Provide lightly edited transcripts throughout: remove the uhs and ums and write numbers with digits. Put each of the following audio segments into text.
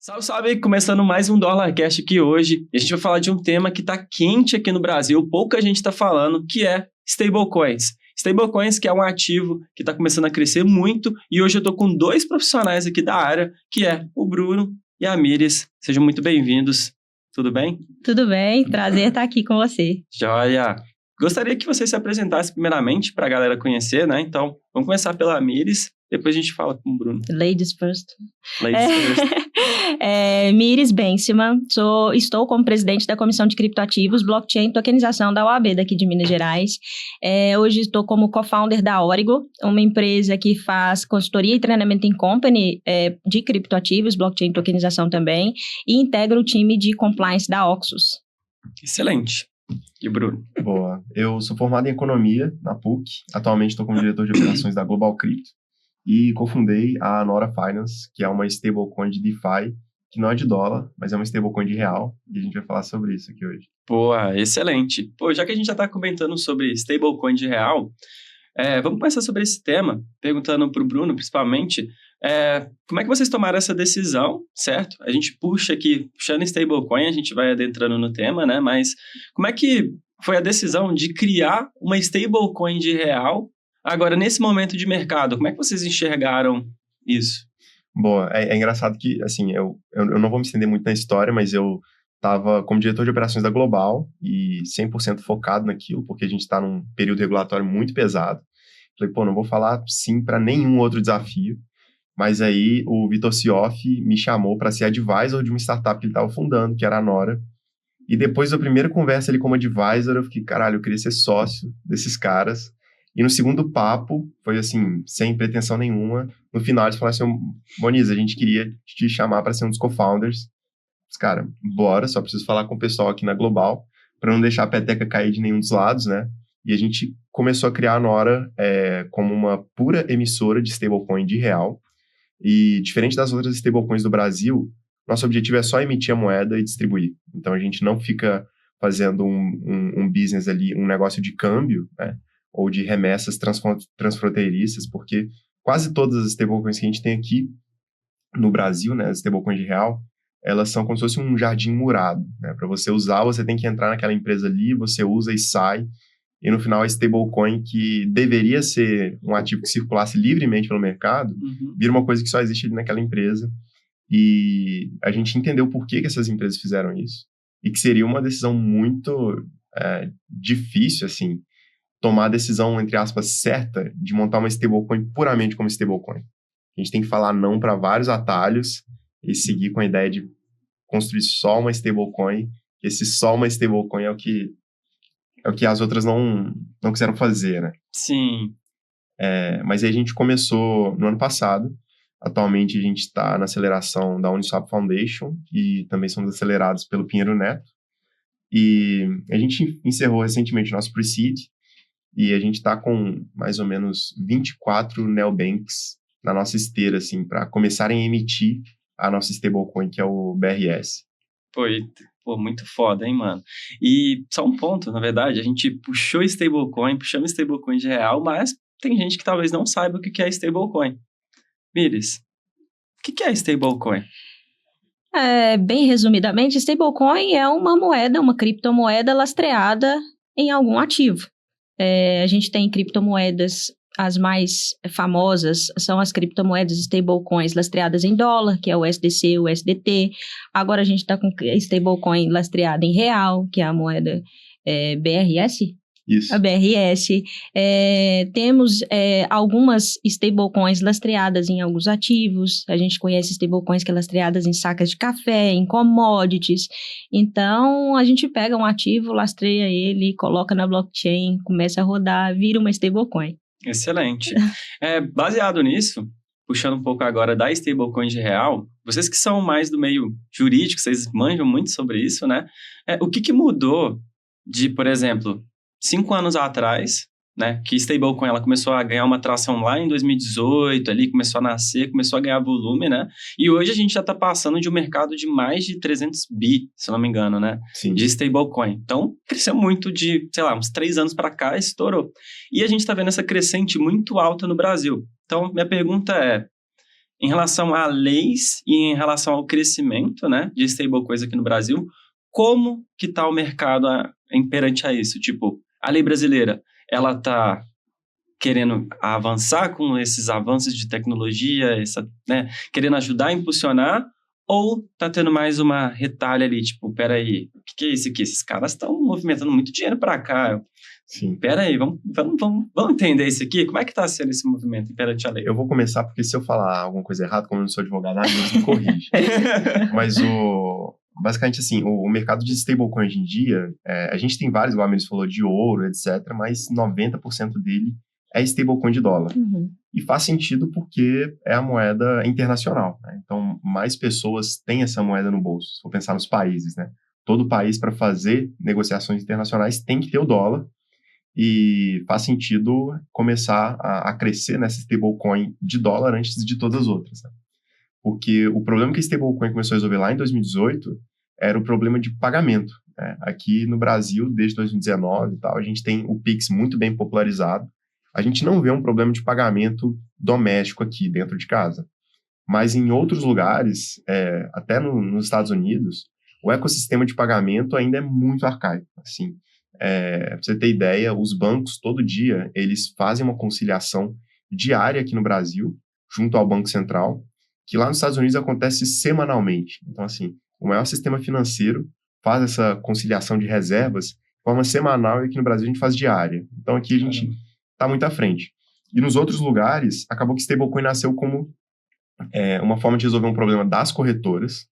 Salve, salve! Começando mais um DólarCast aqui hoje. A gente vai falar de um tema que está quente aqui no Brasil, pouca gente está falando, que é stablecoins. Stablecoins, que é um ativo que está começando a crescer muito, e hoje eu estou com dois profissionais aqui da área, que é o Bruno e a Miris. Sejam muito bem-vindos. Tudo bem? Tudo bem, prazer estar aqui com você. Joia! Gostaria que você se apresentasse primeiramente para a galera conhecer, né? Então, vamos começar pela Miris, depois a gente fala com o Bruno. Ladies first. Ladies first. Miris Bensman, estou como presidente da Comissão de Criptoativos, Blockchain e Tokenização da OAB daqui de Minas Gerais. Hoje estou como co-founder da Origo, uma empresa que faz consultoria e treinamento em company de criptoativos, blockchain e tokenização também, e integra o time de compliance da Oxus. Excelente. E Bruno? Boa. Eu sou formado em Economia na PUC. Atualmente estou como diretor de operações da Global Crypto e cofundei a Nora Finance, que é uma stablecoin de DeFi, que não é de dólar, mas é uma stablecoin de real, e a gente vai falar sobre isso aqui hoje. Boa, excelente. Já que a gente já está comentando sobre stablecoin de real, vamos começar sobre esse tema, perguntando para o Bruno, principalmente, como é que vocês tomaram essa decisão, certo? A gente puxa aqui, puxando stablecoin, a gente vai adentrando no tema, né? Mas como é que foi a decisão de criar uma stablecoin de real agora nesse momento de mercado? Como é que vocês enxergaram isso? Boa, é engraçado que, assim, eu não vou me estender muito na história, mas eu estava como diretor de operações da Global e 100% focado naquilo, porque a gente está num período regulatório muito pesado. Falei, não vou falar sim para nenhum outro desafio. Mas aí o Vitor Sioff me chamou para ser advisor de uma startup que ele estava fundando, que era a Nora. E depois da primeira conversa ali como advisor, eu fiquei, caralho, eu queria ser sócio desses caras. E no segundo papo, foi assim, sem pretensão nenhuma. No final eles falaram assim, Moniz, a gente queria te chamar para ser um dos co-founders. Os caras, bora, só preciso falar com o pessoal aqui na Global, para não deixar a peteca cair de nenhum dos lados, né? E a gente começou a criar a Nora como uma pura emissora de stablecoin de real. E diferente das outras stablecoins do Brasil, nosso objetivo é só emitir a moeda e distribuir. Então a gente não fica fazendo um business ali, um negócio de câmbio, né? Ou de remessas transfronteiriças, porque quase todas as stablecoins que a gente tem aqui no Brasil, né, as stablecoins de real, elas são como se fosse um jardim murado, né? Para você usar, você tem que entrar naquela empresa ali, você usa e sai. E no final, a stablecoin, que deveria ser um ativo que circulasse livremente pelo mercado, vira uma coisa que só existe ali naquela empresa. E a gente entendeu por que essas empresas fizeram isso. E que seria uma decisão muito difícil, assim, tomar a decisão, entre aspas, certa de montar uma stablecoin puramente como stablecoin. A gente tem que falar não para vários atalhos e seguir com a ideia de construir só uma stablecoin. Esse só uma stablecoin é o que as outras não quiseram fazer, né? Sim. Mas aí a gente começou no ano passado. Atualmente a gente está na aceleração da Uniswap Foundation e também somos acelerados pelo Pinheiro Neto. E a gente encerrou recentemente o nosso pre-seed e a gente está com mais ou menos 24 neobanks na nossa esteira, assim, para começarem a emitir a nossa stablecoin, que é o BRS. Pô, muito foda, hein, mano? E só um ponto, na verdade, a gente puxou stablecoin, puxamos stablecoin de real, mas tem gente que talvez não saiba o que é stablecoin. Miris, o que é stablecoin? Bem resumidamente, stablecoin é uma moeda, uma criptomoeda lastreada em algum ativo. A gente tem criptomoedas, as mais famosas são as criptomoedas stablecoins lastreadas em dólar, que é o USDC, o USDT. Agora a gente está com stablecoin lastreada em real, que é a moeda BRS. Isso. A BRS. Temos algumas stablecoins lastreadas em alguns ativos. A gente conhece stablecoins que é lastreadas em sacas de café, em commodities. Então, a gente pega um ativo, lastreia ele, coloca na blockchain, começa a rodar, vira uma stablecoin. Excelente. Baseado nisso, puxando um pouco agora da stablecoin de real, vocês que são mais do meio jurídico, vocês manjam muito sobre isso, né? O que mudou de, por exemplo, 5 anos atrás, né, que stablecoin ela começou a ganhar uma tração lá em 2018, ali começou a nascer, começou a ganhar volume, né? E hoje a gente já está passando de um mercado de mais de 300 bi, se não me engano, né? Sim. De stablecoin. Então, cresceu muito de, sei lá, uns 3 anos para cá, estourou. E a gente está vendo essa crescente muito alta no Brasil. Então, minha pergunta é, em relação a leis e em relação ao crescimento, né, de stablecoins aqui no Brasil, como que está o mercado perante a isso? Tipo, a lei brasileira, ela está querendo avançar com esses avanços de tecnologia, né, querendo ajudar a impulsionar, ou tá tendo mais uma retalha ali, tipo, peraí, o que é isso aqui? Esses caras estão movimentando muito dinheiro para cá. Sim. Peraí, vamos entender isso aqui? Como é que tá sendo esse movimento perante a lei? Eu vou começar, porque se eu falar alguma coisa errada, como eu não sou advogado, eles me corrigem. Mas basicamente, assim, o mercado de stablecoin hoje em dia, a gente tem vários, igual a Melis falou, de ouro, etc., mas 90% dele é stablecoin de dólar. Uhum. E faz sentido porque é a moeda internacional, né? Então, mais pessoas têm essa moeda no bolso. Se for pensar nos países, né? Todo país, para fazer negociações internacionais, tem que ter o dólar. E faz sentido começar a crescer nessa stablecoin de dólar antes de todas as outras, né? Porque o problema que a stablecoin começou a resolver lá em 2018 era o problema de pagamento, né? Aqui no Brasil, desde 2019 e tal, a gente tem o Pix muito bem popularizado. A gente não vê um problema de pagamento doméstico aqui dentro de casa. Mas em outros lugares, até nos Estados Unidos, o ecossistema de pagamento ainda é muito arcaico, assim. Pra você ter ideia, os bancos, todo dia, eles fazem uma conciliação diária aqui no Brasil, junto ao Banco Central, que lá nos Estados Unidos acontece semanalmente. Então, assim, o maior sistema financeiro faz essa conciliação de reservas de forma semanal e aqui no Brasil a gente faz diária. Então, aqui a gente está muito à frente. E nos outros lugares, acabou que stablecoin nasceu como uma forma de resolver um problema das corretoras,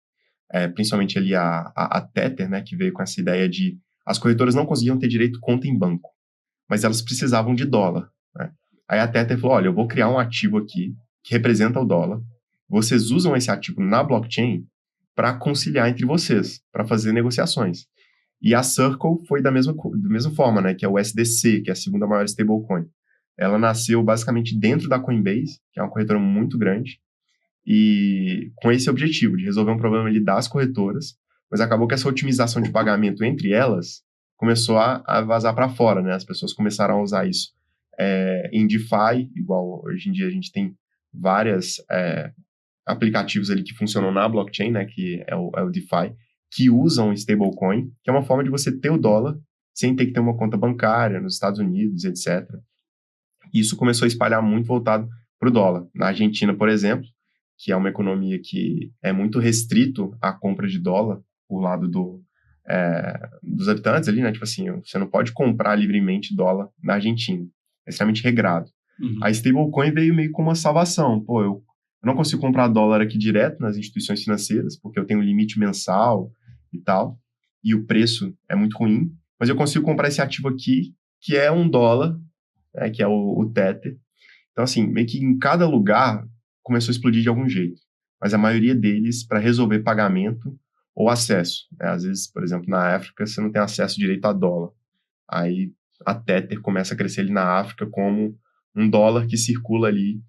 principalmente ali a Tether, né, que veio com essa ideia de as corretoras não conseguiam ter direito conta em banco, mas elas precisavam de dólar, né? Aí a Tether falou, olha, eu vou criar um ativo aqui que representa o dólar, vocês usam esse ativo na blockchain para conciliar entre vocês, para fazer negociações. E a Circle foi da mesma forma, né, que é o USDC, que é a segunda maior stablecoin. Ela nasceu basicamente dentro da Coinbase, que é uma corretora muito grande, e com esse objetivo de resolver um problema ali das corretoras, mas acabou que essa otimização de pagamento entre elas começou a vazar para fora, né? As pessoas começaram a usar isso em DeFi, igual hoje em dia a gente tem vários aplicativos ali que funcionam na blockchain, né? Que é o DeFi, que usam stablecoin, que é uma forma de você ter o dólar sem ter que ter uma conta bancária nos Estados Unidos, etc. Isso começou a espalhar muito voltado para o dólar. Na Argentina, por exemplo, que é uma economia que é muito restrito à compra de dólar por lado dos habitantes ali, né? Tipo assim, você não pode comprar livremente dólar na Argentina. É extremamente regrado. Uhum. A stablecoin veio meio como uma salvação. Pô, eu não consigo comprar dólar aqui direto nas instituições financeiras, porque eu tenho um limite mensal e tal, e o preço é muito ruim, mas eu consigo comprar esse ativo aqui, que é $1, né, que é o Tether. Então, assim, meio que em cada lugar começou a explodir de algum jeito. Mas a maioria deles para resolver pagamento ou acesso, né? Às vezes, por exemplo, na África, você não tem acesso direito a dólar. Aí a Tether começa a crescer ali na África como um dólar que circula ali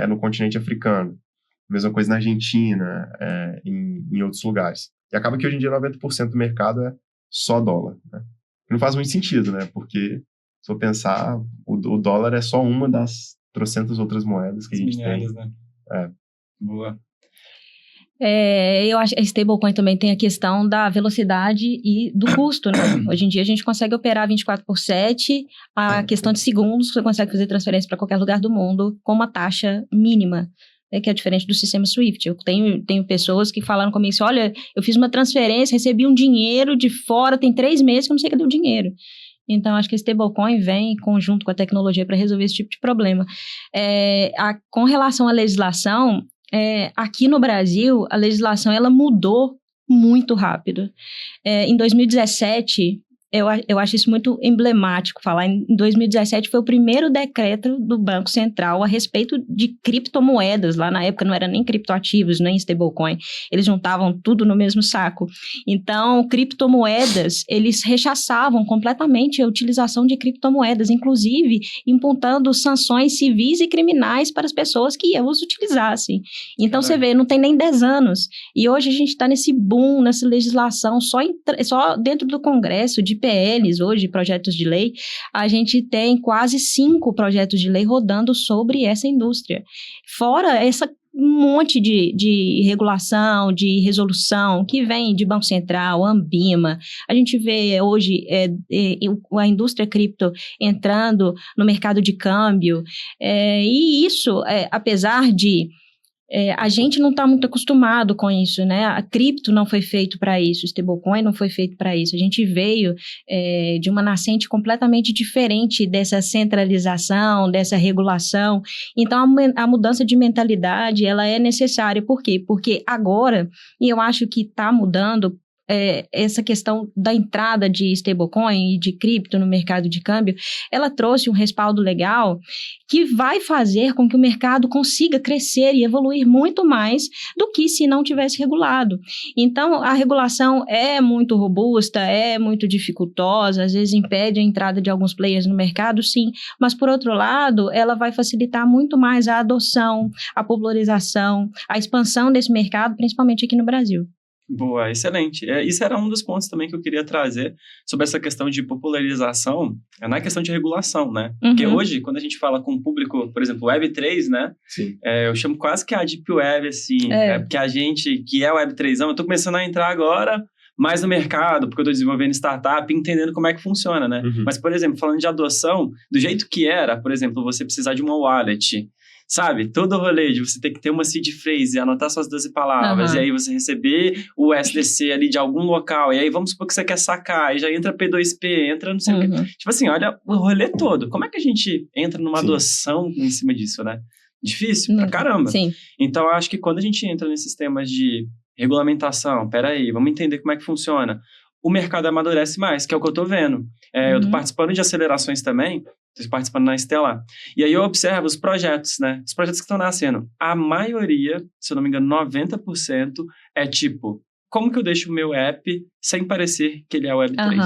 no continente africano. Mesma coisa na Argentina, em outros lugares. E acaba que hoje em dia 90% do mercado é só dólar, né? E não faz muito sentido, né? Porque, se eu pensar, o dólar é só uma das trocentas outras moedas que a gente tem. Né? Boa. Eu acho que a stablecoin também tem a questão da velocidade e do custo, né? Hoje em dia a gente consegue operar 24/7, a questão de segundos, você consegue fazer transferência para qualquer lugar do mundo com uma taxa mínima, né, que é diferente do sistema SWIFT. Eu tenho pessoas que falaram comigo assim, olha, eu fiz uma transferência, recebi um dinheiro de fora, tem 3 meses que eu não sei cadê o dinheiro. Então, acho que a stablecoin vem em conjunto com a tecnologia para resolver esse tipo de problema. Com relação à legislação, aqui no Brasil, a legislação ela mudou muito rápido. Em 2017, eu acho isso muito emblemático falar. Em 2017 foi o primeiro decreto do Banco Central a respeito de criptomoedas. Lá na época não era nem criptoativos, nem stablecoin. Eles juntavam tudo no mesmo saco. Então, criptomoedas, eles rechaçavam completamente a utilização de criptomoedas, inclusive impontando sanções civis e criminais para as pessoas que os utilizassem. Então, você vê, não tem nem 10 anos. E hoje a gente está nesse boom, nessa legislação, só dentro do Congresso, de PLs hoje, projetos de lei, a gente tem quase 5 projetos de lei rodando sobre essa indústria. Fora um monte de regulação, de resolução que vem de Banco Central, Anbima. A gente vê hoje a indústria cripto entrando no mercado de câmbio. E isso, apesar de a gente não está muito acostumado com isso, né? A cripto não foi feito para isso, o stablecoin não foi feito para isso. A gente veio de uma nascente completamente diferente dessa centralização, dessa regulação. Então, a mudança de mentalidade, ela é necessária. Por quê? Porque agora, e eu acho que está mudando, essa questão da entrada de stablecoin e de cripto no mercado de câmbio, ela trouxe um respaldo legal que vai fazer com que o mercado consiga crescer e evoluir muito mais do que se não tivesse regulado. Então, a regulação é muito robusta, é muito dificultosa, às vezes impede a entrada de alguns players no mercado, sim, mas, por outro lado, ela vai facilitar muito mais a adoção, a popularização, a expansão desse mercado, principalmente aqui no Brasil. Boa, excelente. Isso era um dos pontos também que eu queria trazer sobre essa questão de popularização, na questão de regulação, né? Uhum. Porque hoje, quando a gente fala com o público, por exemplo, Web3, né? Sim. Eu chamo quase que a Deep Web, assim, porque a gente que é Web3, eu tô começando a entrar agora mais no mercado, porque eu tô desenvolvendo startup, entendendo como é que funciona, né? Uhum. Mas, por exemplo, falando de adoção, do jeito que era, por exemplo, você precisar de uma wallet, sabe? Todo o rolê de você ter que ter uma seed phrase, anotar suas 12 palavras, e aí você receber o SDC ali de algum local, e aí vamos supor que você quer sacar, e já entra P2P, entra não sei o quê. Tipo assim, olha o rolê todo. Como é que a gente entra numa adoção em cima disso, né? Difícil pra caramba. Sim. Então, eu acho que quando a gente entra nesses temas de regulamentação, peraí, vamos entender como é que funciona, o mercado amadurece mais, que é o que eu tô vendo. Eu tô participando de acelerações também, estou participando na Stellar. E aí eu observo os projetos, né? Os projetos que estão nascendo. A maioria, se eu não me engano, 90% é tipo, como que eu deixo o meu app sem parecer que ele é Web3?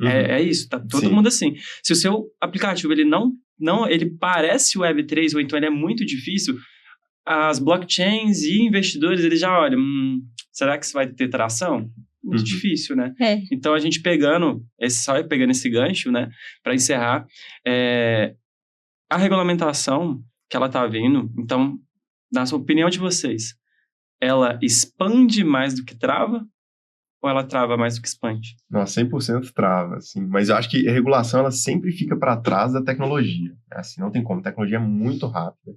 É isso, tá todo mundo assim. Se o seu aplicativo, ele não ele parece Web3, ou então ele é muito difícil, as blockchains e investidores, eles já olham, será que isso vai ter tração? Muito difícil, né? Então, a gente pegando esse gancho, né, para encerrar, a regulamentação que ela tá vindo, então, na opinião de vocês, ela expande mais do que trava? Ou ela trava mais do que expande? Nossa, 100% trava, assim. Mas eu acho que a regulação, ela sempre fica para trás da tecnologia. Assim, não tem como. A tecnologia é muito rápida.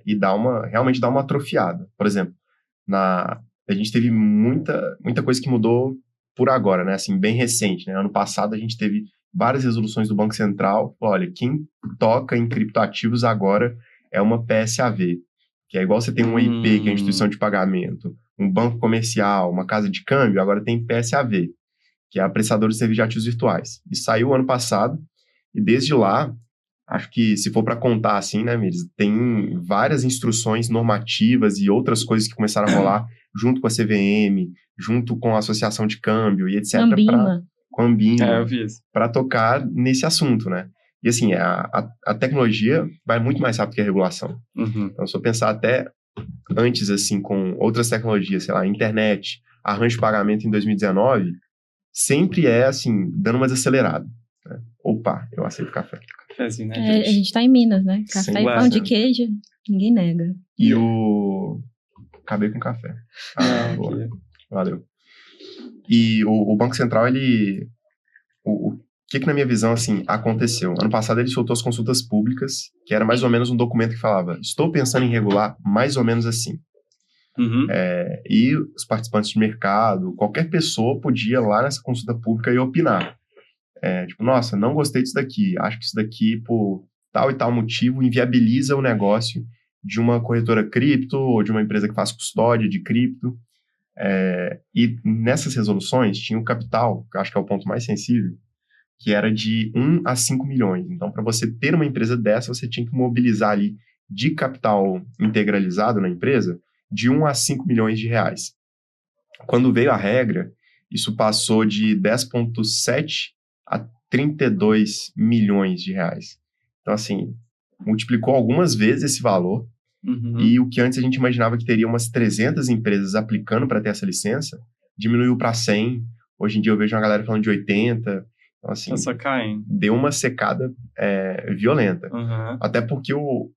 E realmente dá uma atrofiada. Por exemplo, a gente teve muita coisa que mudou por agora, né? Assim, bem recente, né? Ano passado a gente teve várias resoluções do Banco Central. Olha, quem toca em criptoativos agora é uma PSAV, que é igual você tem uma IP, que é a instituição de pagamento, um banco comercial, uma casa de câmbio, agora tem PSAV, que é a prestadora de serviços de ativos virtuais. Isso saiu ano passado, e desde lá, acho que se for para contar assim, né, Miris, tem várias instruções normativas e outras coisas que começaram a rolar junto com a CVM, junto com a Associação de Câmbio e etc. Com a Anbima, eu vi isso. para tocar nesse assunto, né? E assim, a tecnologia vai muito mais rápido que a regulação. Então, se eu pensar até antes, assim, com outras tecnologias, sei lá, internet, arranjo de pagamento em 2019, sempre assim, dando uma desacelerada. Né? Opa, eu aceito café. Cafézinho, né, gente? A gente tá em Minas, né? Café e pão de queijo, ninguém nega. E acabei com café. Boa. Valeu. E o Banco Central, ele... O que na minha visão, assim, aconteceu? Ano passado ele soltou as consultas públicas, que era mais ou menos um documento que falava, estou pensando em regular mais ou menos assim. E os participantes de mercado, qualquer pessoa podia lá nessa consulta pública e opinar. Tipo, nossa, não gostei disso daqui, acho que isso daqui, por tal e tal motivo, inviabiliza o negócio de uma corretora cripto ou de uma empresa que faz custódia de cripto. E nessas resoluções tinha o capital, que eu acho que é o ponto mais sensível, que era de 1 a 5 milhões. Então, para você ter uma empresa dessa, você tinha que mobilizar ali de capital integralizado na empresa de 1 a 5 milhões de reais. Quando veio a regra, isso passou de 10,7 a 32 milhões de reais. Então, assim, multiplicou algumas vezes esse valor. E o que antes a gente imaginava que teria umas 300 empresas aplicando para ter essa licença, diminuiu para 100. Hoje em dia eu vejo uma galera falando de 80. Então, assim, deu uma secada violenta. Até porque o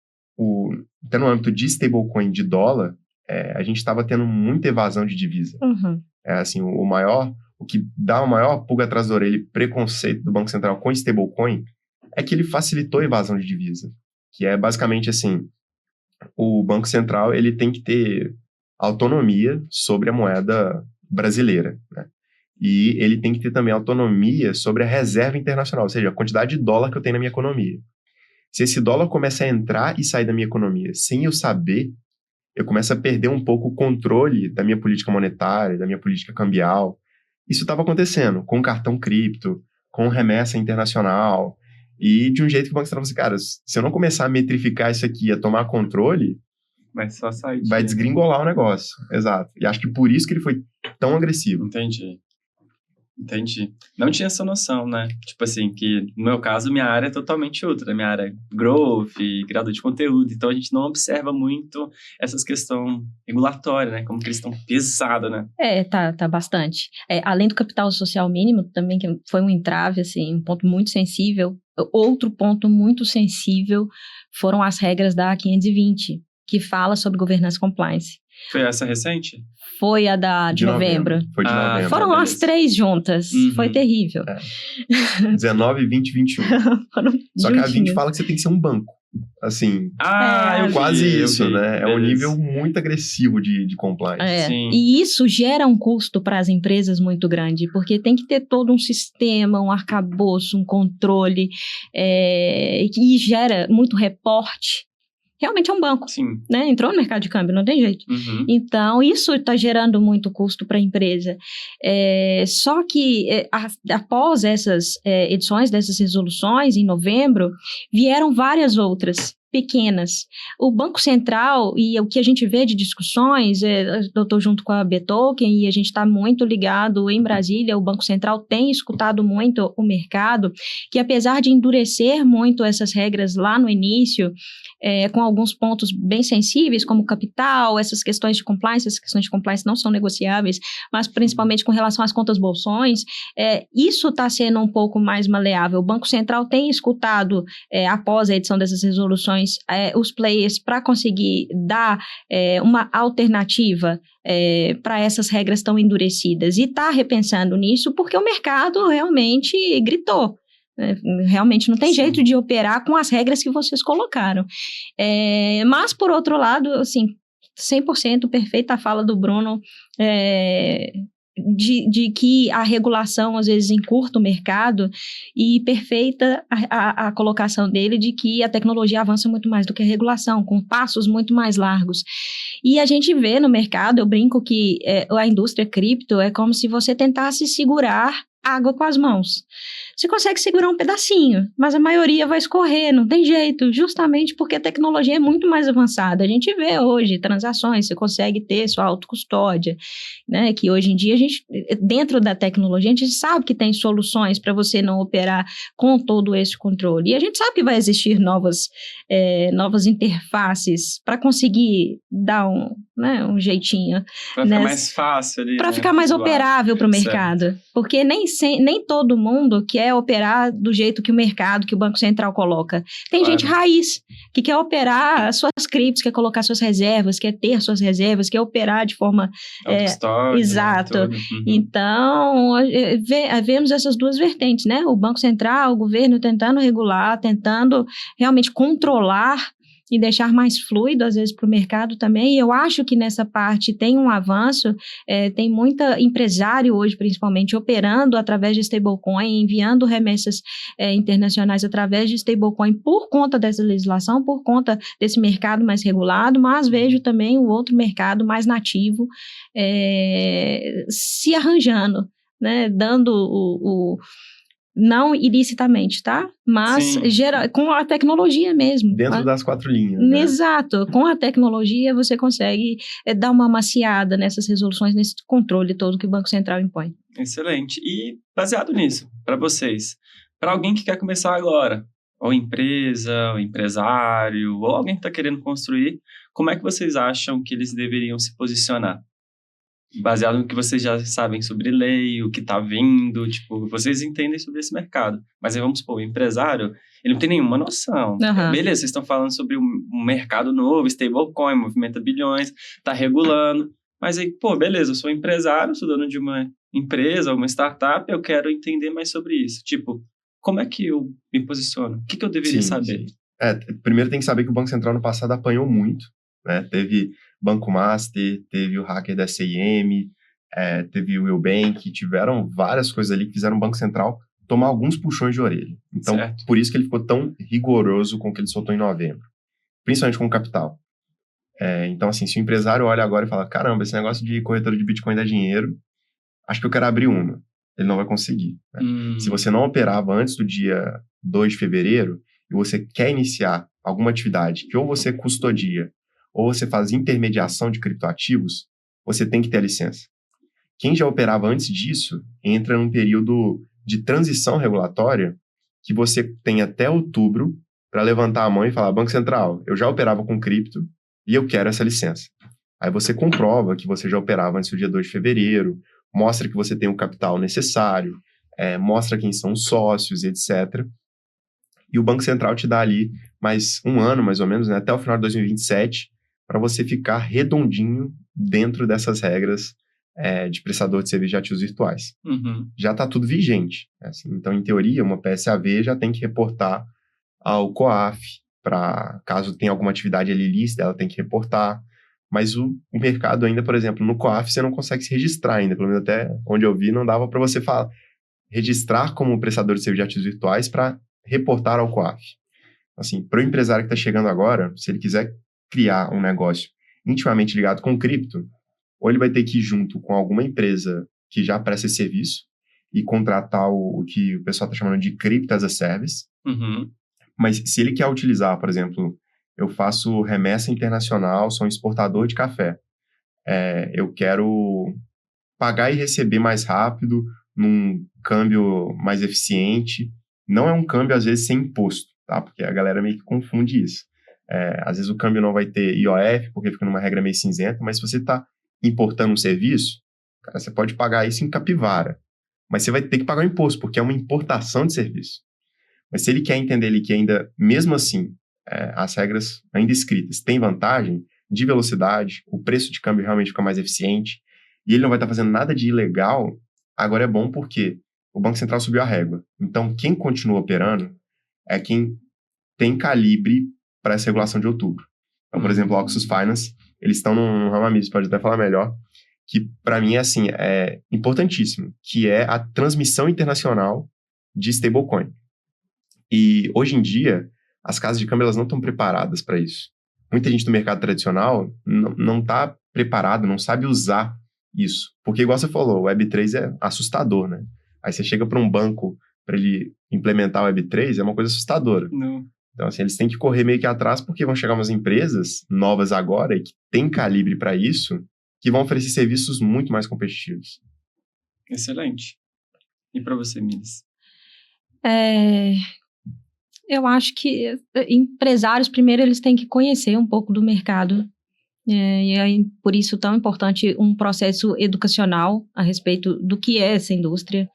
até no âmbito de stablecoin de dólar, a gente estava tendo muita evasão de divisa. Uhum. Assim, o que dá o maior pulga atrás da orelha, preconceito do Banco Central com stablecoin, é que ele facilitou a evasão de divisa. Que é basicamente assim, o Banco Central ele tem que ter autonomia sobre a moeda brasileira, né? E ele tem que ter também autonomia sobre a reserva internacional, ou seja, a quantidade de dólar que eu tenho na minha economia. Se esse dólar começa a entrar e sair da minha economia sem eu saber, eu começo a perder um pouco o controle da minha política monetária, da minha política cambial. Isso estava acontecendo com cartão cripto, com remessa internacional, e de um jeito que o Banco Central falou assim, cara, se eu não começar a metrificar isso aqui, a tomar controle, Vai só sair. vai desgringolar o negócio. Exato. E acho que por isso que ele foi tão agressivo. Entendi. Não tinha essa noção, né? Tipo assim, que no meu caso, minha área é totalmente outra. Minha área é growth, criador de conteúdo. Então, a gente não observa muito essas questões regulatórias, né? Como que eles estão pesados, né? Tá bastante. Além do capital social mínimo, também que foi um entrave, assim, um ponto muito sensível. Outro ponto muito sensível foram as regras da 520, que fala sobre governança compliance. Foi essa recente? Foi a de novembro. Foi de novembro. Foram as 3 juntas. Uhum. Foi terrível. 19, 20, 21. Só que a 20 fala que você tem que ser um banco. Assim, eu quase vi, isso, né? É um Beleza. nível muito agressivo de compliance. Sim. E isso gera um custo para as empresas muito grande, porque tem que ter todo um sistema, um arcabouço, um controle, e gera muito reporte. Realmente é um banco, Sim. né? Entrou no mercado de câmbio, não tem jeito. Uhum. Então, isso está gerando muito custo para a empresa. Só que, após essas edições dessas resoluções, em novembro, vieram várias outras pequenas. O Banco Central, e o que a gente vê de discussões, eu estou junto com a B-Token e a gente está muito ligado em Brasília, o Banco Central tem escutado muito o mercado, que apesar de endurecer muito essas regras lá no início, com alguns pontos bem sensíveis, como capital, essas questões de compliance não são negociáveis, mas principalmente com relação às contas bolsões, isso está sendo um pouco mais maleável. O Banco Central tem escutado, após a edição dessas resoluções, os players para conseguir dar uma alternativa para essas regras tão endurecidas. E está repensando nisso porque o mercado realmente gritou. Realmente não tem jeito de operar com as regras que vocês colocaram. Mas, por outro lado, assim, 100% perfeita a fala do Bruno, de que a regulação às vezes encurta o mercado, e perfeita a colocação dele de que a tecnologia avança muito mais do que a regulação, com passos muito mais largos. E a gente vê no mercado, eu brinco que a indústria cripto é como se você tentasse segurar água com as mãos. Você consegue segurar um pedacinho, mas a maioria vai escorrer, não tem jeito, justamente porque a tecnologia é muito mais avançada. A gente vê hoje transações, você consegue ter sua autocustódia, né? Que hoje em dia, dentro da tecnologia, a gente sabe que tem soluções para você não operar com todo esse controle. E a gente sabe que vai existir novas interfaces para conseguir dar um jeitinho. Para ficar mais fácil ali. Para ficar mais operável para o mercado. Porque nem todo mundo quer operar do jeito que o mercado, que o Banco Central coloca. Tem gente raiz que quer operar suas criptos, quer colocar suas reservas, quer ter suas reservas, quer operar de forma... exato. Né? Uhum. Então, vemos essas duas vertentes, né? O Banco Central, o governo tentando regular, tentando realmente controlar e deixar mais fluido, às vezes, para o mercado também. E eu acho que nessa parte tem um avanço, tem muita empresário hoje, principalmente, operando através de stablecoin, enviando remessas internacionais através de stablecoin por conta dessa legislação, por conta desse mercado mais regulado, mas vejo também o outro mercado mais nativo se arranjando, né, dando não ilicitamente, tá? Mas com a tecnologia mesmo. Dentro das 4 linhas. Né? Exato. Com a tecnologia você consegue dar uma maciada nessas resoluções, nesse controle todo que o Banco Central impõe. Excelente. E baseado nisso, para vocês, para alguém que quer começar agora, ou empresa, ou empresário, ou alguém que está querendo construir, como é que vocês acham que eles deveriam se posicionar? baseado no que vocês já sabem sobre lei, o que tá vindo, tipo, vocês entendem sobre esse mercado. Mas aí vamos supor, o empresário, ele não tem nenhuma noção. Aham. Beleza, vocês estão falando sobre um mercado novo, stablecoin, movimenta bilhões, tá regulando. Mas aí, pô, beleza, eu sou empresário, sou dono de uma empresa, uma startup, eu quero entender mais sobre isso. Tipo, como é que eu me posiciono? O que eu deveria saber? Sim. Primeiro tem que saber que o Banco Central no passado apanhou muito, né? Teve Banco Master, teve o hacker da SIM, teve o Eubank, tiveram várias coisas ali que fizeram o Banco Central tomar alguns puxões de orelha. Então, Certo. por isso que ele ficou tão rigoroso com o que ele soltou em novembro, principalmente com o capital. Então, assim, se o empresário olha agora e fala, caramba, esse negócio de corretora de Bitcoin dá dinheiro, acho que eu quero abrir uma. Ele não vai conseguir. Né? Se você não operava antes do dia 2 de fevereiro e você quer iniciar alguma atividade que ou você custodia ou você faz intermediação de criptoativos, você tem que ter a licença. Quem já operava antes disso entra num período de transição regulatória que você tem até outubro para levantar a mão e falar, Banco Central, eu já operava com cripto e eu quero essa licença. Aí você comprova que você já operava antes do dia 2 de fevereiro, mostra que você tem o capital necessário, mostra quem são os sócios, etc. E o Banco Central te dá ali mais um ano, mais ou menos, né, até o final de 2027, para você ficar redondinho dentro dessas regras de prestador de serviço de ativos virtuais. Uhum. Já está tudo vigente. Assim, então, em teoria, uma PSAV já tem que reportar ao COAF, para caso tenha alguma atividade ali ilícita, ela tem que reportar. Mas o mercado ainda, por exemplo, no COAF você não consegue se registrar ainda, pelo menos até onde eu vi, não dava para você registrar como prestador de serviço de ativos virtuais para reportar ao COAF. Assim, para o empresário que está chegando agora, se ele quiser criar um negócio intimamente ligado com cripto, ou ele vai ter que ir junto com alguma empresa que já presta esse serviço e contratar o que o pessoal está chamando de Crypto as a Service. Uhum. Mas se ele quer utilizar, por exemplo, eu faço remessa internacional, sou um exportador de café. Eu quero pagar e receber mais rápido, num câmbio mais eficiente. Não é um câmbio, às vezes, sem imposto, tá? Porque a galera meio que confunde isso. Às vezes o câmbio não vai ter IOF, porque fica numa regra meio cinzenta, mas se você está importando um serviço, cara, você pode pagar isso em capivara. Mas você vai ter que pagar o imposto, porque é uma importação de serviço. Mas se ele quer entender ali que ainda, mesmo assim, as regras ainda escritas têm vantagem de velocidade, o preço de câmbio realmente fica mais eficiente, e ele não vai estar fazendo nada de ilegal, agora é bom porque o Banco Central subiu a régua. Então, quem continua operando é quem tem calibre para essa regulação de outubro. Então, por exemplo, a Oxus Finance, eles estão num ramo amigo, pode até falar melhor, que para mim é importantíssimo, que é a transmissão internacional de stablecoin. E hoje em dia, as casas de câmbio elas não estão preparadas para isso. Muita gente do mercado tradicional não está preparado, não sabe usar isso. Porque, igual você falou, o Web3 é assustador, né? Aí você chega para um banco para ele implementar o Web3, é uma coisa assustadora. Não. Então, assim, eles têm que correr meio que atrás, porque vão chegar umas empresas novas agora e que têm calibre para isso, que vão oferecer serviços muito mais competitivos. Excelente. E para você, Miles? Eu acho que empresários, primeiro, eles têm que conhecer um pouco do mercado. E é por isso tão importante um processo educacional a respeito do que é essa indústria.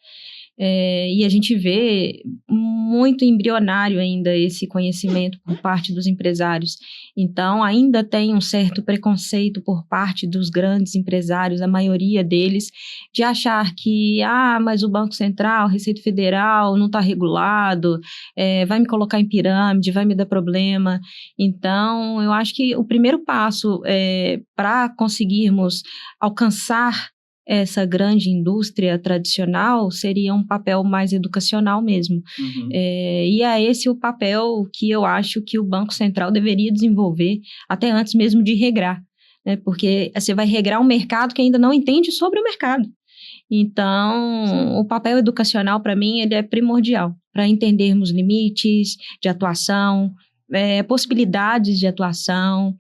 E a gente vê muito embrionário ainda esse conhecimento por parte dos empresários. Então, ainda tem um certo preconceito por parte dos grandes empresários, a maioria deles, de achar que, mas o Banco Central, Receita Federal, não está regulado, vai me colocar em pirâmide, vai me dar problema. Então, eu acho que o primeiro passo para conseguirmos alcançar essa grande indústria tradicional seria um papel mais educacional mesmo. Uhum. E é esse o papel que eu acho que o Banco Central deveria desenvolver, até antes mesmo de regrar, né? Porque você vai regrar um mercado que ainda não entende sobre o mercado. Então, o papel educacional, para mim, ele é primordial para entendermos limites de atuação, possibilidades de atuação,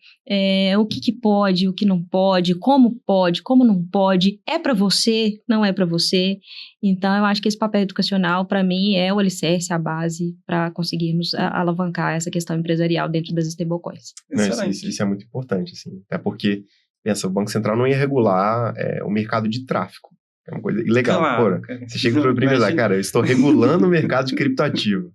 o que pode, o que não pode, como não pode, é para você, não é para você. Então, eu acho que esse papel educacional, para mim, é o alicerce, a base para conseguirmos alavancar essa questão empresarial dentro das stablecoins. Não, isso é muito importante, assim, até porque pensa, o Banco Central não ia regular o mercado de tráfico. É uma coisa ilegal. Claro, Você chega para o empresário, cara, eu estou regulando o mercado de criptoativo.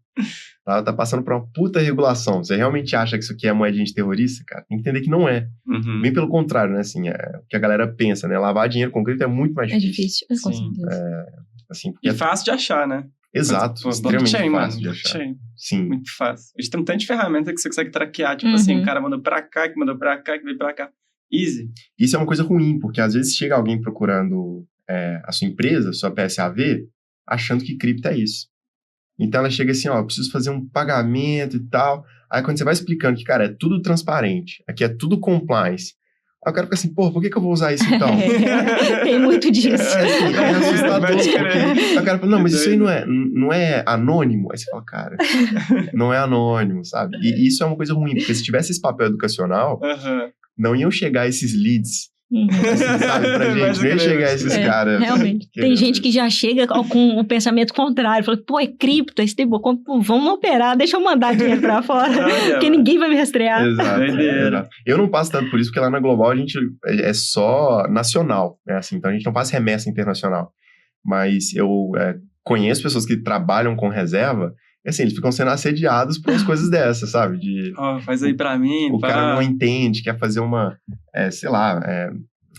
Tá passando por uma puta regulação. Você realmente acha que isso aqui é moedinha de terrorista, cara? Tem que entender que não é. Uhum. Bem pelo contrário, né? Assim, o que a galera pensa, né? Lavar dinheiro com cripto é muito mais difícil. É difícil, com certeza. Assim, E fácil de achar, né? Exato, Pô, extremamente blockchain, fácil mano, de achar. blockchain. Sim. Muito fácil. Hoje tem um tanto de ferramenta que você consegue traquear. Tipo assim, o cara mandou pra cá, que mandou pra cá, que veio pra cá. Easy. Isso é uma coisa ruim, porque às vezes chega alguém procurando a sua empresa, sua PSAV, achando que cripto é isso. Então ela chega assim, ó, eu preciso fazer um pagamento e tal. Aí quando você vai explicando que, cara, é tudo transparente, aqui é tudo compliance. Aí o cara fica assim, pô, por que eu vou usar isso então? Tem muito disso. É assustador, porque o cara fala, não, mas isso aí não é anônimo. Aí você fala, cara, não é anônimo, sabe? E isso é uma coisa ruim, porque se tivesse esse papel educacional, não iam chegar esses leads, assim, sabe, pra gente, nem chegar esses caras. Realmente. Tem gente que já chega com o pensamento contrário, fala, pô, é cripto, é stablecoin, vamos operar, deixa eu mandar dinheiro pra fora, porque ninguém vai me rastrear. Exato. Eu não passo tanto por isso, porque lá na Global a gente é só nacional, né, assim, então a gente não faz remessa internacional. Mas eu conheço pessoas que trabalham com reserva, e assim, eles ficam sendo assediados por umas coisas dessas, sabe? Faz aí pra mim. O cara não entende, quer fazer uma,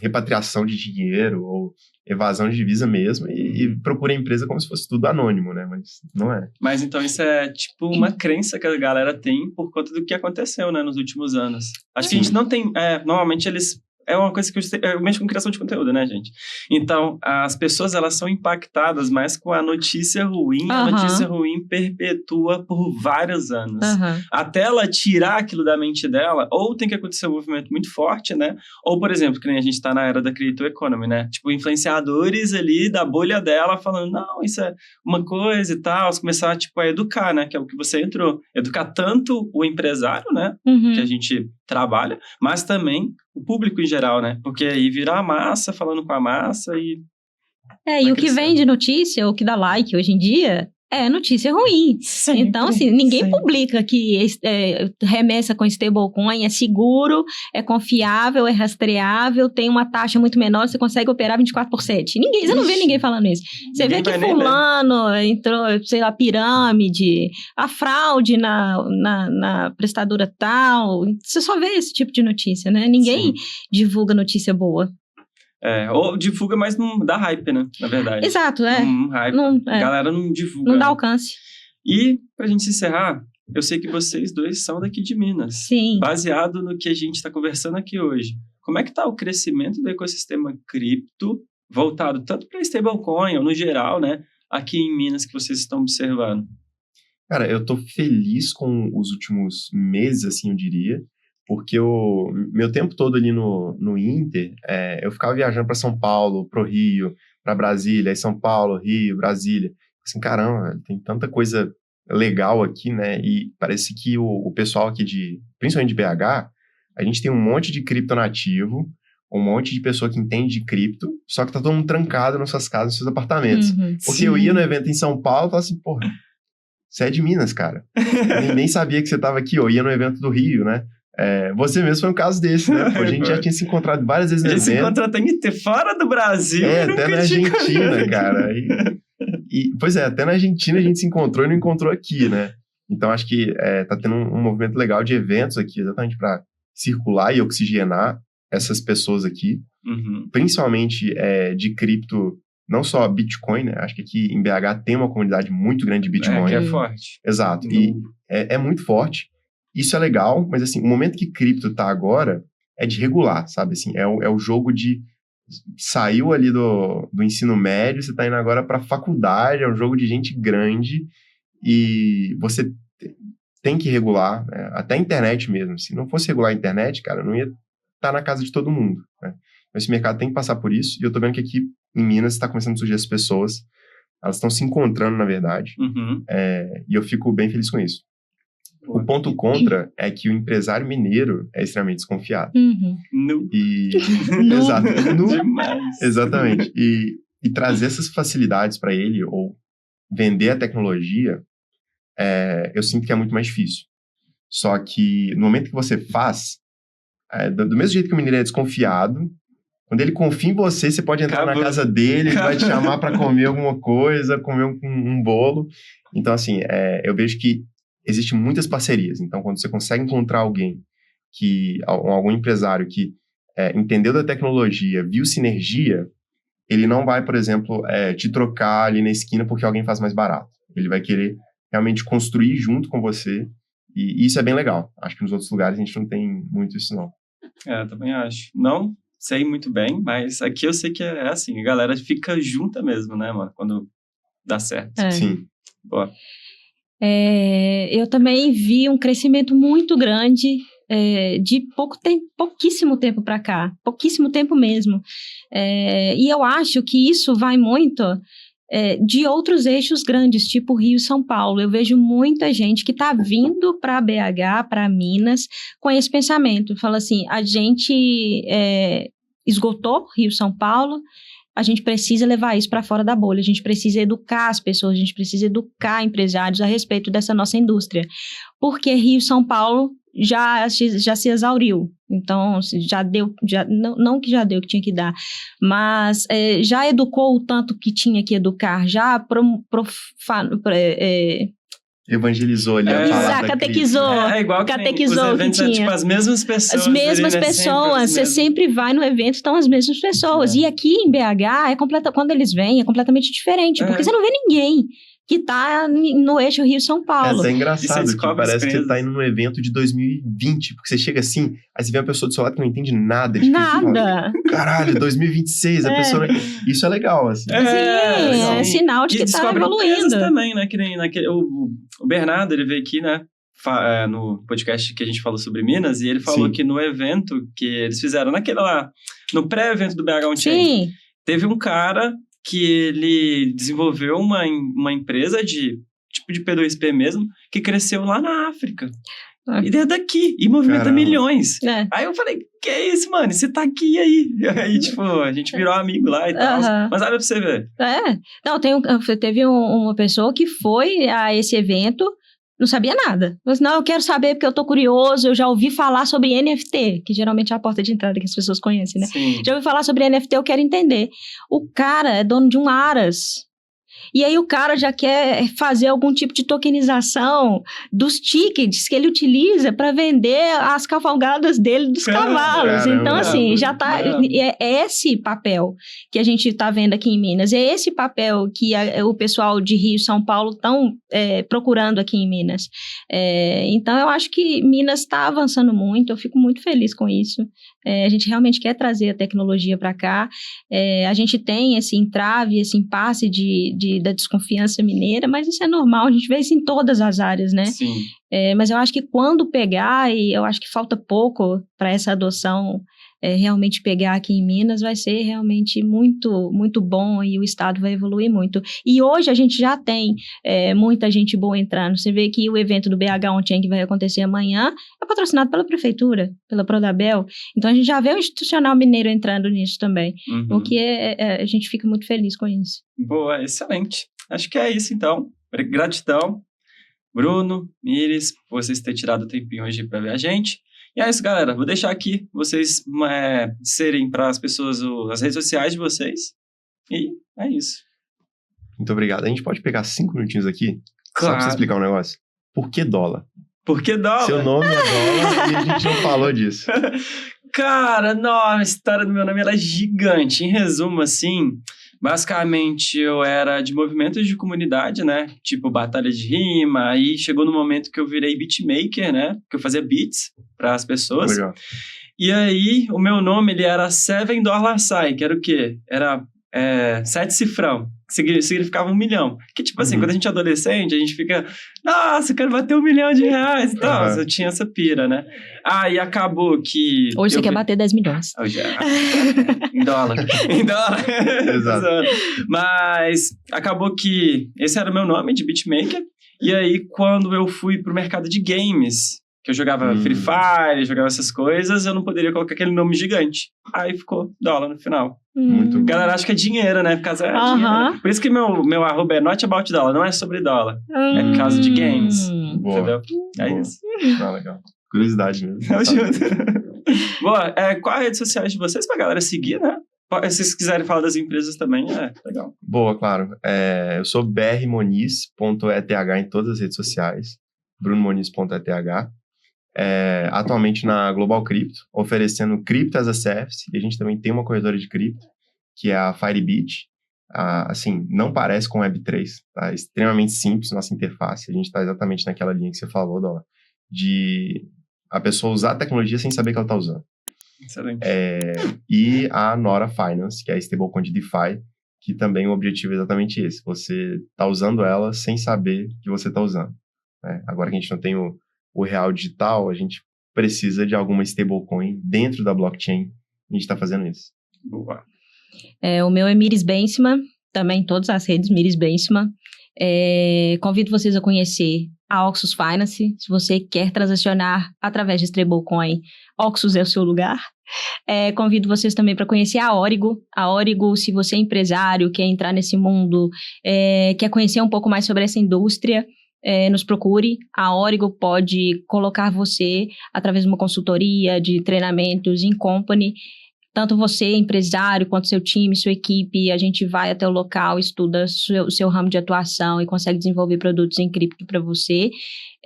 repatriação de dinheiro ou evasão de divisa mesmo e procura a empresa como se fosse tudo anônimo, né? Mas não é. Mas então isso é tipo uma crença que a galera tem por conta do que aconteceu, né, nos últimos anos. Acho que a gente não tem... normalmente eles... É uma coisa que eu mexo com criação de conteúdo, né, gente? Então, as pessoas, elas são impactadas mais com a notícia ruim. A notícia ruim perpetua por vários anos. Até ela tirar aquilo da mente dela, ou tem que acontecer um movimento muito forte, né? Ou, por exemplo, que nem a gente tá na era da crypto economy, né? Tipo, influenciadores ali da bolha dela falando, não, isso é uma coisa e tal. Começar, tipo, a educar, né? Que é o que você entrou. Educar tanto o empresário, né? Que a gente trabalha, mas também o público em geral, né? Porque aí vira a massa, falando com a massa e... E o que vem de notícia, o que dá like hoje em dia, é notícia ruim. Sempre, então, assim, ninguém publica que remessa com stablecoin é seguro, é confiável, é rastreável, tem uma taxa muito menor, você consegue operar 24/7. Você não vê ninguém falando isso. Você vê que fulano entrou, sei lá, pirâmide, a fraude na prestadora tal. Você só vê esse tipo de notícia, né? Ninguém divulga notícia boa. Ou divulga, mas não dá hype, né? Na verdade. Exato, hype. A galera não divulga. Não dá alcance. E, pra gente encerrar, eu sei que vocês dois são daqui de Minas. Sim. Baseado no que a gente tá conversando aqui hoje. Como é que tá o crescimento do ecossistema cripto, voltado tanto para stablecoin, ou no geral, né? Aqui em Minas, que vocês estão observando? Cara, eu tô feliz com os últimos meses, assim, eu diria. Porque o meu tempo todo ali no Inter, eu ficava viajando para São Paulo, pro Rio, para Brasília, aí São Paulo, Rio, Brasília. Assim, caramba, tem tanta coisa legal aqui, né? E parece que o pessoal aqui principalmente de BH, a gente tem um monte de cripto nativo, um monte de pessoa que entende de cripto, só que tá todo mundo trancado nas suas casas, nos seus apartamentos. Porque eu ia no evento em São Paulo e falava assim, porra, você é de Minas, cara. Eu nem sabia que você tava aqui, eu ia no evento do Rio, né? Você mesmo foi um caso desse, né? Pô, a gente já tinha se encontrado várias vezes no evento. A gente se encontrou até fora do Brasil. Até na Argentina, cara. Pois é, até na Argentina a gente se encontrou e não encontrou aqui, né? Então acho que tá tendo um movimento legal de eventos aqui, exatamente para circular e oxigenar essas pessoas aqui. Principalmente de cripto, não só Bitcoin, né? Acho que aqui em BH tem uma comunidade muito grande de Bitcoin. Que é forte. Exato. E é muito forte. Isso é legal, mas assim, o momento que cripto tá agora é de regular, sabe? Assim, é o jogo de... Saiu ali do ensino médio, você tá indo agora pra faculdade, é um jogo de gente grande e você tem que regular, né? Até a internet mesmo. Se não fosse regular a internet, cara, não ia estar na casa de todo mundo, né? Esse mercado tem que passar por isso e eu tô vendo que aqui em Minas está começando a surgir as pessoas, elas estão se encontrando, na verdade, e eu fico bem feliz com isso. O ponto contra é que o empresário mineiro é extremamente desconfiado. Exato. Demais. Exatamente. E trazer essas facilidades para ele, ou vender a tecnologia, eu sinto que é muito mais difícil. Só que no momento que você faz, do mesmo jeito que o mineiro é desconfiado, quando ele confia em você, você pode entrar na casa dele, ele vai te chamar para comer alguma coisa, comer um bolo. Então, assim, eu vejo que existem muitas parcerias. Então, quando você consegue encontrar alguém, algum empresário que entendeu da tecnologia, viu sinergia, ele não vai, por exemplo, te trocar ali na esquina porque alguém faz mais barato. Ele vai querer realmente construir junto com você, e isso é bem legal. Acho que nos outros lugares a gente não tem muito isso, não. Também acho. Não sei muito bem, mas aqui eu sei que é assim, a galera fica junta mesmo, né, mano, quando dá certo. Sim. Boa. Eu também vi um crescimento muito grande de pouquíssimo tempo para cá, pouquíssimo tempo mesmo. E eu acho que isso vai muito de outros eixos grandes, tipo Rio e São Paulo. Eu vejo muita gente que está vindo para BH, para Minas, com esse pensamento. Fala assim, a gente esgotou Rio e São Paulo, a gente precisa levar isso para fora da bolha, a gente precisa educar as pessoas, a gente precisa educar empresários a respeito dessa nossa indústria. Porque Rio e São Paulo já se exauriu. Então, já deu, não que já deu o que tinha que dar, mas já educou o tanto que tinha que educar, já evangelizou ali a palavra. Catequizou. Igual que catequizou os eventos, que tinha. Tipo, as mesmas pessoas. As mesmas pessoas, você sempre vai no evento, estão as mesmas pessoas. E aqui em BH, quando eles vêm, é completamente diferente, porque você não vê ninguém que tá no eixo Rio-São Paulo. É até engraçado, que parece que você tá indo num evento de 2020, porque você chega assim, aí você vê uma pessoa do seu lado que não entende nada. Nada. Caralho, 2026, a pessoa... Isso é legal, assim. É sinal de que tá evoluindo. Também, né? Que nem o Bernardo, ele veio aqui, né? No podcast que a gente falou sobre Minas, e ele falou que no evento que eles fizeram, naquele lá, no pré-evento do BH On-Chain, teve um cara que ele desenvolveu uma empresa de P2P mesmo, que cresceu lá na África. E desde daqui, e movimenta milhões. Aí eu falei, que é isso, mano? Você tá aqui aí. Aí, tipo, a gente virou amigo lá e tal. Mas olha pra você ver. Não, teve uma pessoa que foi a esse evento, não sabia nada. Mas não, eu quero saber porque eu tô curioso, eu já ouvi falar sobre NFT, que geralmente é a porta de entrada que as pessoas conhecem, né? Sim. Já ouvi falar sobre NFT, eu quero entender. O cara é dono de um Aras. E aí o cara já quer fazer algum tipo de tokenização dos tickets que ele utiliza para vender as cavalgadas dele dos cavalos. Então, assim, já tá... É esse papel que a gente tá vendo aqui em Minas. É esse papel que o pessoal de Rio e São Paulo estão procurando aqui em Minas. Então, eu acho que Minas está avançando muito. Eu fico muito feliz com isso. A gente realmente quer trazer a tecnologia para cá. A gente tem esse entrave, esse impasse da desconfiança mineira, mas isso é normal, a gente vê isso em todas as áreas, né? Sim. Mas eu acho que quando pegar, e eu acho que falta pouco para essa adoção realmente pegar aqui em Minas, vai ser realmente muito, muito bom e o estado vai evoluir muito. E hoje a gente já tem muita gente boa entrando. Você vê que o evento do BH On-Chain que vai acontecer amanhã é patrocinado pela prefeitura, pela Prodabel. Então a gente já vê o institucional mineiro entrando nisso também, o que a gente fica muito feliz com isso. Boa, excelente. Acho que é isso então. Gratidão, Bruno, Miris, por vocês terem tirado o tempinho hoje para ver a gente. E é isso, galera. Vou deixar aqui vocês serem para as pessoas as redes sociais de vocês. E é isso. Muito obrigado. A gente pode pegar 5 minutinhos aqui? Claro. Só para você explicar um negócio. Por que dólar? Por que dólar? Seu nome é dólar e a gente não falou disso. Cara, a história do meu nome era gigante. Em resumo, assim... Basicamente, eu era de movimentos de comunidade, né? Tipo, batalha de rima. Aí chegou no momento que eu virei beatmaker, né? Que eu fazia beats para as pessoas. Legal. E aí, o meu nome, ele era $7 Sai, que era o quê? Era 7 cifrão. Significava 1 milhão. Que, tipo assim, quando a gente é adolescente, a gente fica... Nossa, eu quero bater $1 milhão e tal. Eu tinha essa pira, né? E acabou que... Hoje você quer bater 10 milhões. Em dólar. Em dólar. Exato. Mas acabou que esse era o meu nome, de beatmaker. E aí, quando eu fui pro mercado de games... Que eu jogava Free Fire, jogava essas coisas, eu não poderia colocar aquele nome gigante. Aí ficou dólar no final. Muito bom. Galera acha que é dinheiro, né? Por causa dinheiro. Por isso que meu arroba é not about dólar, não é sobre dólar. É por causa de games. Boa. Entendeu? Boa. Isso. Legal. Curiosidade mesmo. Tamo junto. Boa, qual a rede social de vocês pra galera seguir, né? Se vocês quiserem falar das empresas também, legal. Boa, claro. Eu sou brmoniz.eth em todas as redes sociais, brunomoniz.eth. Atualmente na Global Crypto, oferecendo Crypto as a Service, e a gente também tem uma corretora de cripto, que é a Firebit. Assim, não parece com Web3, tá? É extremamente simples nossa interface, a gente está exatamente naquela linha que você falou, Dó, de a pessoa usar a tecnologia sem saber que ela está usando. Excelente. E a Nora Finance, que é a stablecoin de DeFi, que também o objetivo é exatamente esse, você está usando ela sem saber que você está usando, né? Agora que a gente não tem o real digital, a gente precisa de alguma stablecoin dentro da blockchain, a gente está fazendo isso. Boa. O meu é Miris Bensma, também em todas as redes, Miris Bensma. Convido vocês a conhecer a Oxus Finance. Se você quer transacionar através de stablecoin, Oxus é o seu lugar. Convido vocês também para conhecer a Origo. A Origo, se você é empresário, quer entrar nesse mundo, quer conhecer um pouco mais sobre essa indústria, nos procure. A Origo pode colocar você através de uma consultoria, de treinamentos in company. Tanto você, empresário, quanto seu time, sua equipe, a gente vai até o local, estuda o seu ramo de atuação e consegue desenvolver produtos em cripto para você.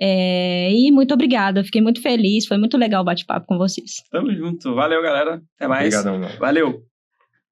E muito obrigada, fiquei muito feliz, foi muito legal o bate-papo com vocês. Tamo junto. Valeu, galera. Até mais. Obrigadão, mano. Valeu.